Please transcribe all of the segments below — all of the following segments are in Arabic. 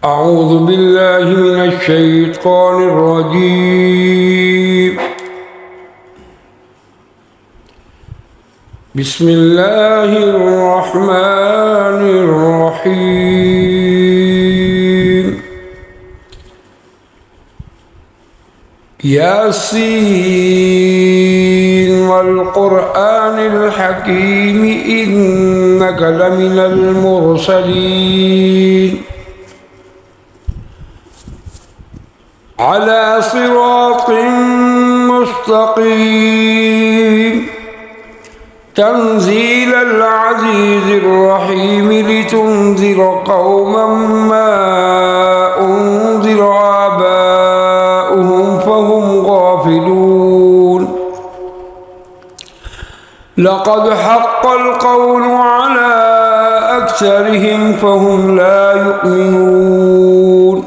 أعوذ بالله من الشيطان الرجيم. بسم الله الرحمن الرحيم. ياسين والقرآن الحكيم إنك لمن المرسلين على صراط مستقيم تنزيل العزيز الرحيم لتنذر قوما ما أنذر آباؤهم فهم غافلون. لقد حق القول على أكثرهم فهم لا يؤمنون.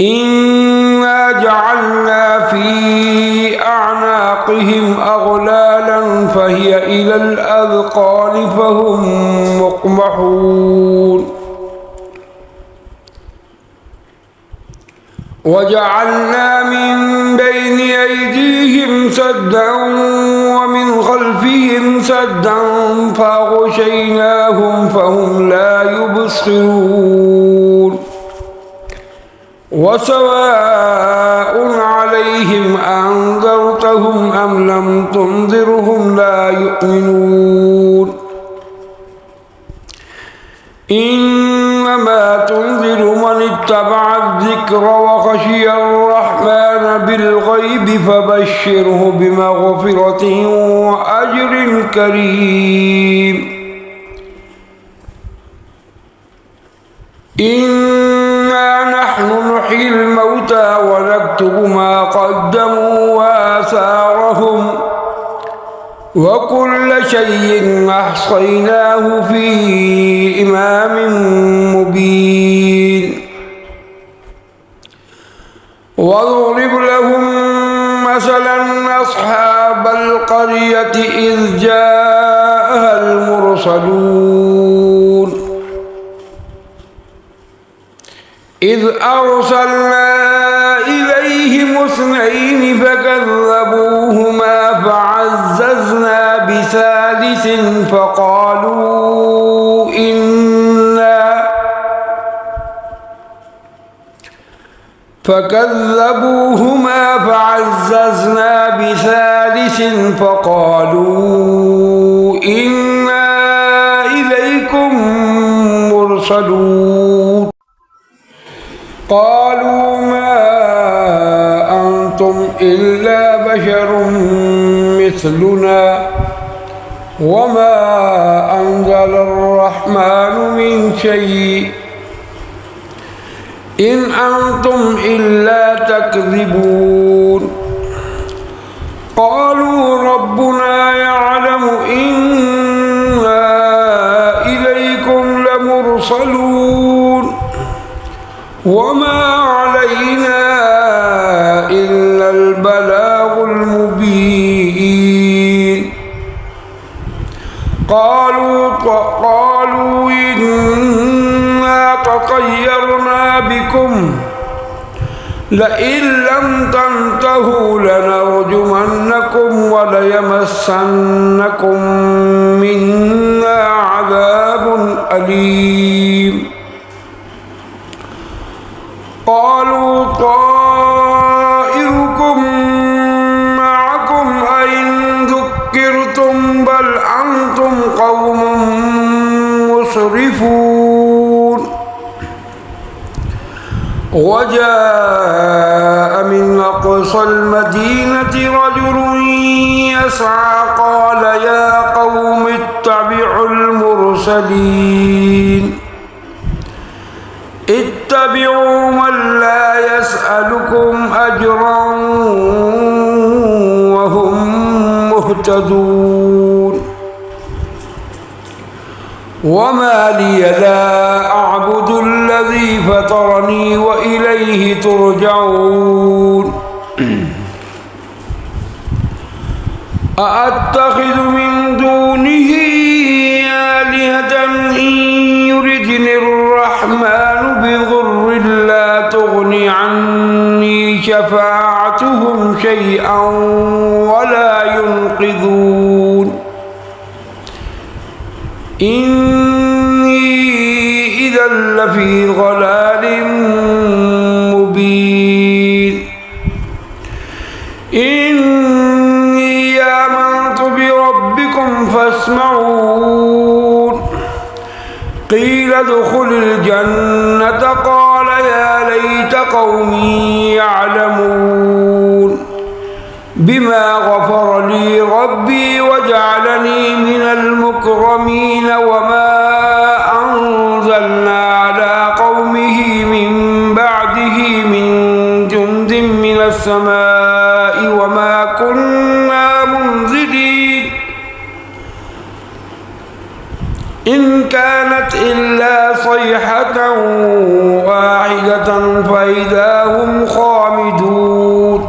إنا جعلنا في أعناقهم أغلالا فهي إلى الأذقان فهم مقمحون. وجعلنا من بين أيديهم سدا ومن خلفهم سدا فأغشيناهم فهم لا يبصرون. وسواء عليهم أنذرتهم أم لم تنذرهم لا يؤمنون. إنما تنذر من اتبع الذكر وخشي الرحمن بالغيب فبشره بمغفرة وأجر كريم. إنا نحن نحيي الموتى ونكتب ما قدموا وآثارهم وكل شيء أحصيناه في إمام مبين. واضرب لهم مثلا أصحاب القرية إذ جاءها المرسلون إذ أرسلنا إليهم اثنين فكذبوهما فعززنا بثالث فقالوا إنا إليكم مرسلون. قالوا ما أنتم إلا بشر مثلنا وما أنزل الرحمن من شيء إن أنتم إلا تكذبون. قالوا ربنا يعلم إنا إليكم لمرسلون وما علينا إلا البلاغ المبين. قالوا إنا تطيرنا بكم لئن لم تنتهوا لنرجمنكم وليمسنكم منا عذاب أليم. قالوا طائركم معكم أئن ذكرتم بل أنتم قوم مسرفون. وجاء من أقصى المدينة رجل يسعى قال يا قوم اتبعوا المرسلين اتبعوا من لا يسألكم أجرا وهم مهتدون. وما لي لا أعبد الذي فطرني وإليه ترجعون. أأتخذ من دونه آلهة إن يردني الرحمن شيئا ولا ينقذون إني إذا لفي ضلال مبين إني آمنت بربكم فاسمعون قيل ادخل الجنة قال يا ليت قومي يعلمون بما غفر لي ربي وجعلني من المكرمين وما أنزلنا على قومه من بعده من جند من السماء وما كنا منزلين إن كانت إلا صيحة واحدة فإذا هم خامدون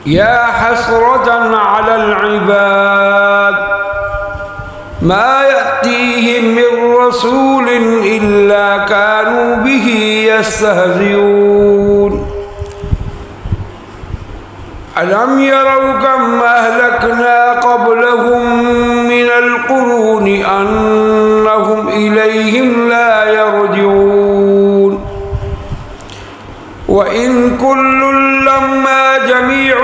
يا حسرة على العباد ما يأتيهم من رسول إلا كانوا به يستهزئون ألم يروا كم أهلكنا قبلهم من القرون أنهم إليهم لا يرجعون وإن كل لما جميع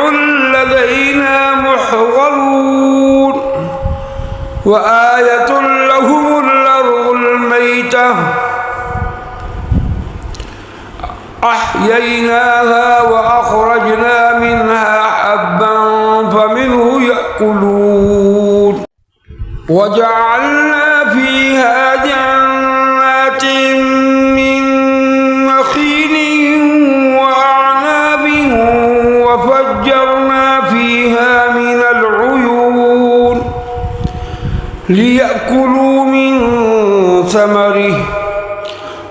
لدينا محضرون وآية لهم الأرض الميتة أحييناها وأخرجنا منها حبا فمنه يأكلون وجعلنا فيها جنات من نخيل وأعناب وفجرنا فيها من العيون ليأكلوا من ثمره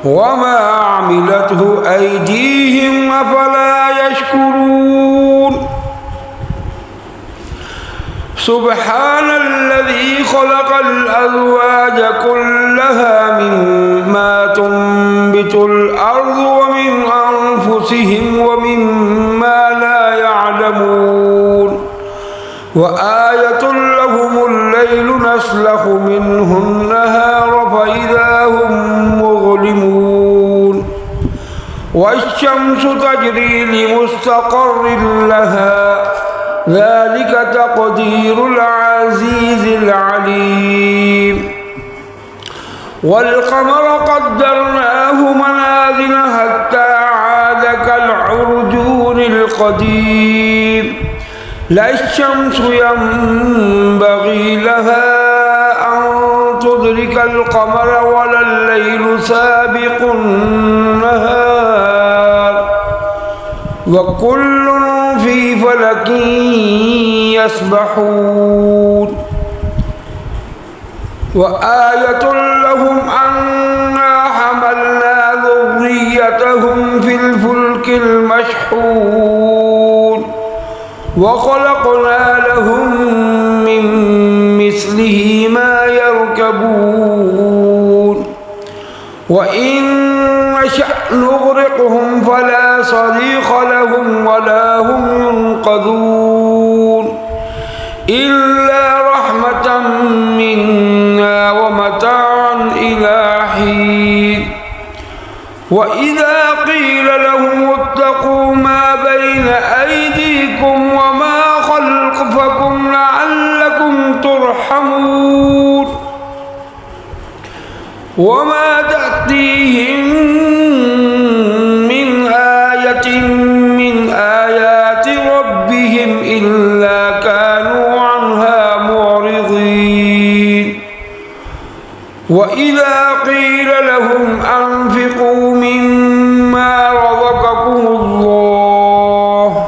وما عملته أيديهم أفلا يشكرون سبحان الذي خلق الأزواج كلها مما تنبت الأرض ومن أنفسهم ومما لا يعلمون وآية لهم الليل نسلخ منه النهار فإذا هم مظلمون والشمس تجري لمستقر لها ذلك تقدير العزيز العليم والقمر قدرناه منازل حتى عاد كالعرجون القديم لا الشمس ينبغي لها أن تدرك القمر ولا الليل سابق النهار وكل في فلك يسبحون وآية لهم أنا حملنا ذريتهم في الفلك المشحون وخلقنا لهم من مثله ما يركبون وإن نشأ نغرقهم فلا صريخ لهم ولا هم ينقذون إلا رحمة منا ومتاعا إلى حين وإذا قيل لهم اتقوا ما بين أيديكم وما خلفكم لعلكم ترحمون وما تأتيهم من آية من آيات ربهم إلا كانوا عنها معرضين وإذا قيل لهم أنفقوا مما رزقكم الله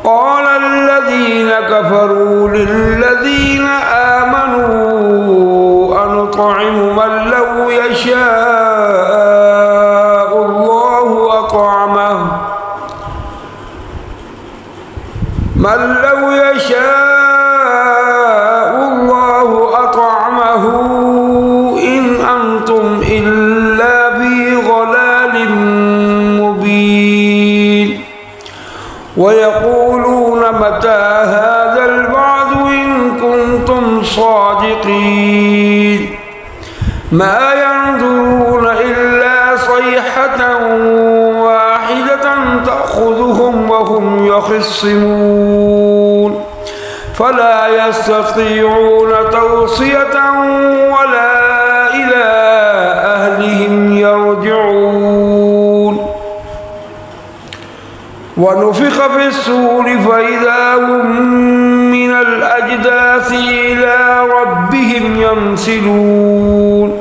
قال الذين كفروا للذين آمنوا أنطعم من لو يشاء الله أطعمه إن أنتم إلا في ضلال ما ينظرون إلا صيحة واحدة تأخذهم وهم يخصمون فلا يستطيعون توصية ولا إلى أهلهم يرجعون ونفخ في الصور فإذا هم من الأجداث إلى ربهم ينسلون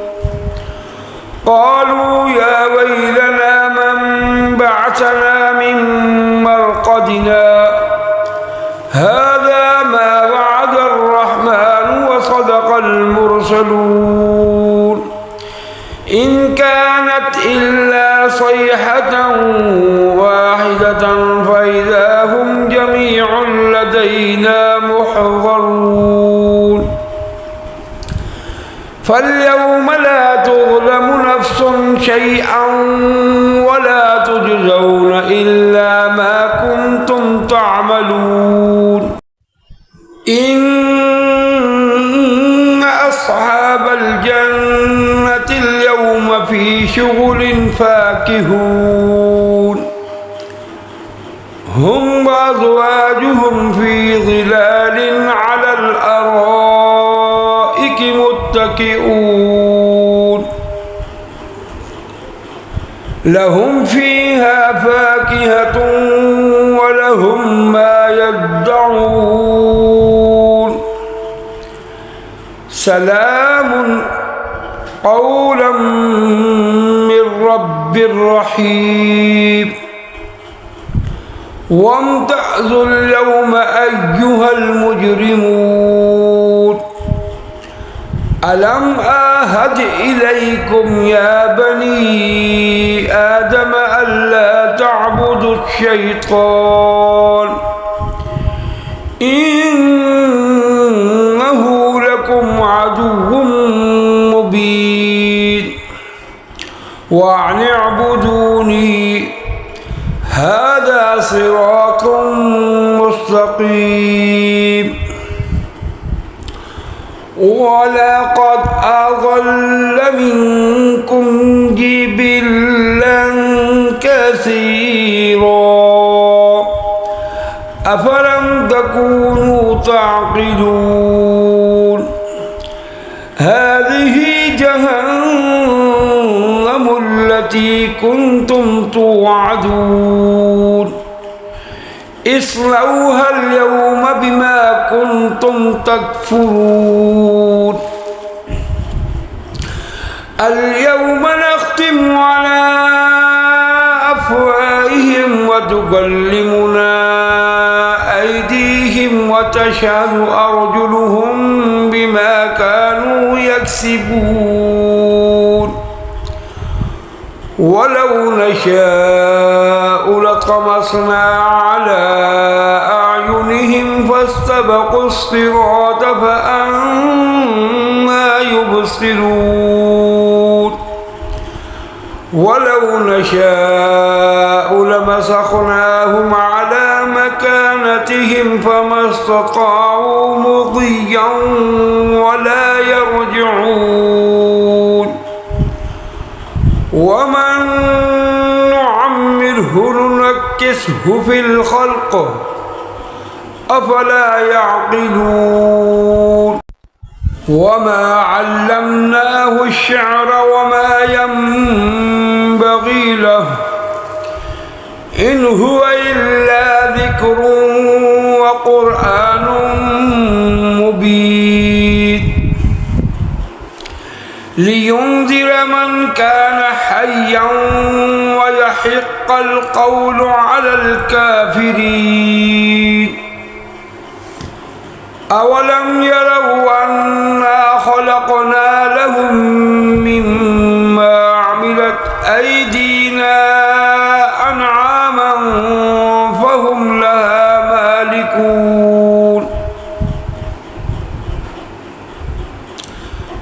قالوا يا ويلنا من بعثنا من مرقدنا هذا ما وعد الرحمن وصدق المرسلون إن كانت إلا صيحة واحدة فإذا هم جميع لدينا محضرون فاليوم لا تظلم نفس شيئا ولا تجزون إلا ما كنتم تعملون إن أصحاب الجنة اليوم في شغل فاكهون هم وأزواجهم في ظلال على الأرائك متكئون لهم فيها فاكهة ولهم ما يدعون سلام قولا من رب رحيم وامتازوا اليوم أيها المجرمون ألم آهد إليكم يا بني آدم ألا تعبدوا الشيطان إنه لكم عدو مبين وأن اعبدوني هذا صراط مستقيم ولقد أضل منكم جبلا كثيرا أفلم تكونوا تعقلون هذه جهنم التي كنتم توعدون اصلوها اليوم بما كنتم تكفرون اليوم نختم على أفواههم وتكلمنا أيديهم وتشهد أرجلهم بما كانوا يكسبون ولو نشاء لطمسنا على أعينهم فاستبقوا الصراط فأنى يبصرون ولو نشاء لمسخناهم على مكانتهم فما استطاعوا مضيا ولا يرجعون ومن نعمره ننكسه في الخلق أفلا يعقلون وما علمناه الشعر وما ينبغي له إن هو إلا ذكر وقرآن مبين لينذر من كان حيا ويحق القول على الكافرين أولم يروا أنا خلقنا لهم مما عملت أيدينا أنعاما فهم لها مالكون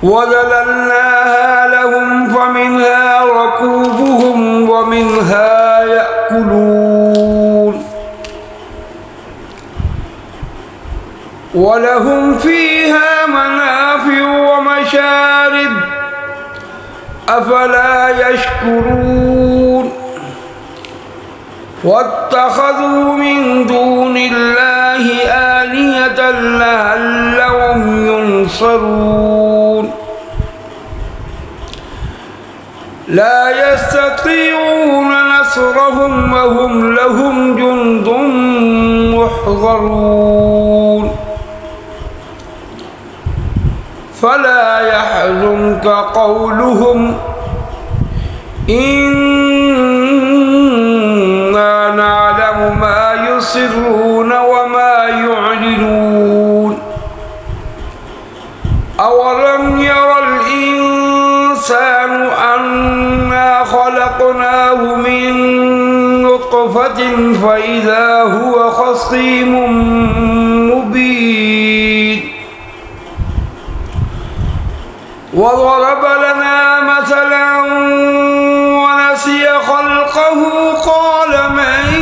وذللناها لهم فمنها ركوبهم ومنها يأكلون ولهم فيها منافع ومشارب أفلا يشكرون واتخذوا من دون الله آلهة لعلهم ينصرون لا يستطيعون نصرهم وهم لهم جند محضرون فلا يحزنك قولهم إنا نعلم ما يسرون وما يعلنون أولم ير الإنسان أنا خلقناه من نطفة فإذا هو خصيم مبين وضرب لنا مثلا ونسي خلقه قال من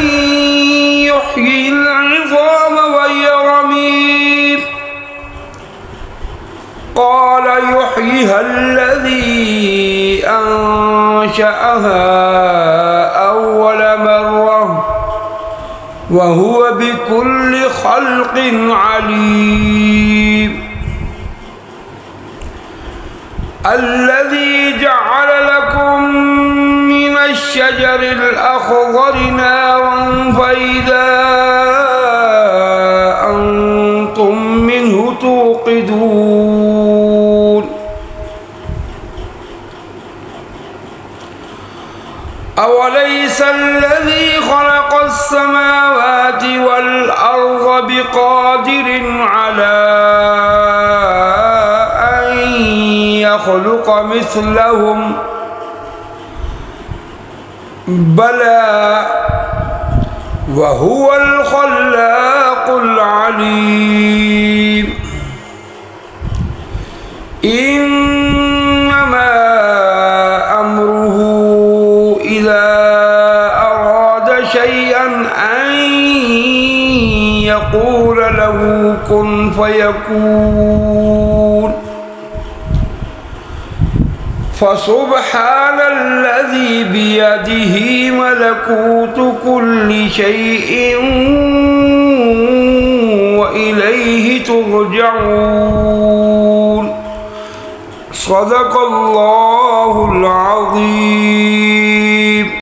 يحيي العظام وهي رميم قال يحييها الذي أنشأها أول مرة وهو بكل خلق عليم الذي جعل لكم من الشجر الأخضر نارا فإذا أنتم منه توقدون أوليس الذي خلق السماوات والأرض بقادر على يخلق مثلهم بلى وهو الخلاق العليم إنما أمره إذا أراد شيئا أن يقول له كن فيكون فسبحان الذي بيده ملكوت كل شيء وإليه ترجعون صدق الله العظيم.